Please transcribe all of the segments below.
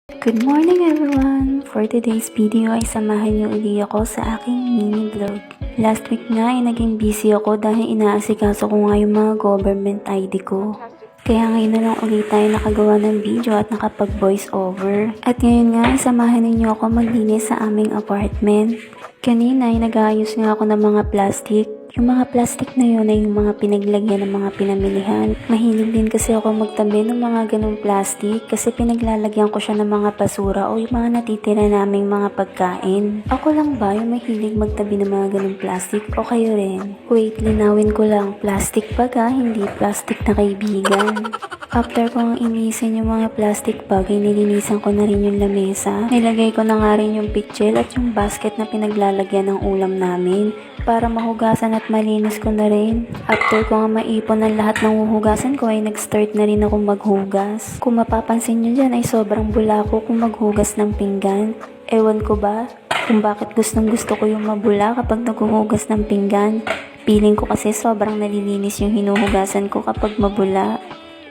Good morning everyone! For today's video ay samahan niyo uli ako sa aking mini vlog. Last week nga ay naging busy ako dahil inaasikaso ko nga yung mga government ID ko. Kaya ngayon na lang ulit tayo nakagawa ng video at nakapag voice over. At ngayon nga ay samahan ninyo ako maglinis sa aming apartment. Kanina ay nag-aayos nga ako ng mga plastic. Yung mga plastic na yun ay yung mga pinaglagyan ng mga pinamilihan. Mahilig din kasi ako magtabi ng mga ganung plastic kasi pinaglalagyan ko siya ng mga basura o yung mga natitira naming mga pagkain. Ako lang ba yung mahilig magtabi ng mga ganung plastic o kayo rin? Wait, linawin ko lang. Plastic baga, hindi plastic na kaibigan. After kong inisin yung mga plastic bag, ay nilinisan ko na rin yung lamesa. Nilagay ko na nga rin yung pitchel at yung basket na pinaglalagyan ng ulam namin para mahugasan at malinis ko na rin. After ko nga maipon ang lahat ng huhugasan ko ay nag-start na rin ako maghugas. Kung mapapansin nyo dyan ay sobrang bula ko kung maghugas ng pinggan. Ewan ko ba kung bakit gustong gusto ko yung mabula kapag naghuhugas ng pinggan. Feeling ko kasi sobrang nalilinis yung hinuhugasan ko kapag mabula.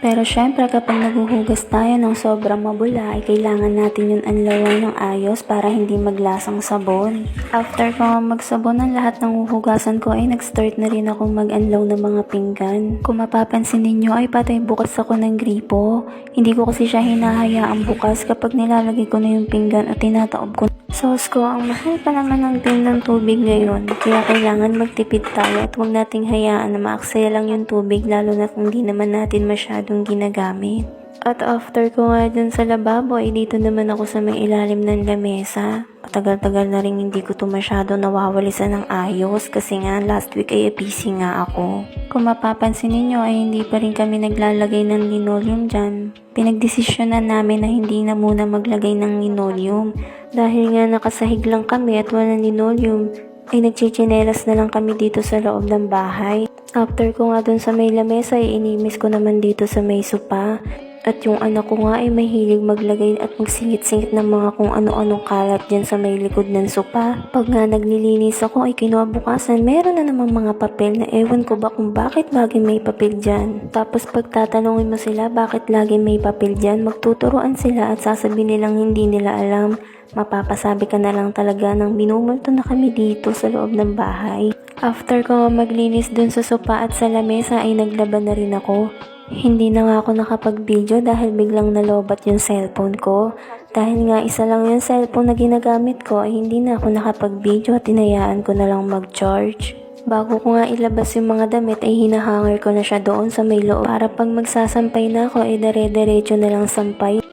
Pero syempre kapag naghuhugas tayo ng sobrang mabula ay kailangan natin yung anlawan ng ayos para hindi maglasang sabon. After ko nga magsabon ng lahat ng huhugasan ko ay nag-start na rin ako mag-anlaw ng mga pinggan. Kung mapapansin ninyo ay patay bukas ako ng gripo. Hindi ko kasi siya hinahayaang bukas kapag nilalagay ko na yung pinggan at tinataob ko. Sauce ko, ang mahal pa naman ng ng tubig ngayon, kaya kailangan magtipid tayo at huwag nating hayaan na maaksaya lang yung tubig lalo na kung di naman natin masyadong ginagamit. At after ko nga dyan sa lababo ay dito naman ako sa may ilalim ng lamesa. Patagal-tagal na rin hindi ko to masyado nawawalisan ng ayos kasi nga last week ay busy nga ako. Kung mapapansin ninyo ay hindi pa rin kami naglalagay ng linoleum dyan. Pinagdesisyonan namin na hindi na muna maglagay ng linoleum. Dahil nga nakasahig lang kami at walang linoleum, ay nagchichinelas na lang kami dito sa loob ng bahay. After ko nga dun sa may lamesa ay inimis ko naman dito sa may sopa. At yung anak ko nga ay mahilig maglagay at magsingit-singit ng mga kung ano-anong kalat dyan sa may likod ng sopa. Pag nga naglilinis ako ay kinabukasan, meron na namang mga papel na ewan ko ba kung bakit lagi may papel dyan. Tapos pag tatanungin mo sila bakit lagi may papel dyan, magtuturuan sila at sasabihin nilang hindi nila alam. Mapapasabi ka na lang talaga ng minumulto na kami dito sa loob ng bahay. After ko maglinis dun sa sopa at sa lamesa ay naglaban na rin ako. Hindi na nga ako nakapag-video dahil biglang nalobat yung cellphone ko. Dahil nga isa lang yung cellphone na ginagamit ko ay hindi na ako nakapag-video at tinayaan ko na lang mag-charge. Bago ko nga ilabas yung mga damit ay hinahanger ko na siya doon sa may loob para pag magsasampay na ako ay dare-derecho na lang sampay.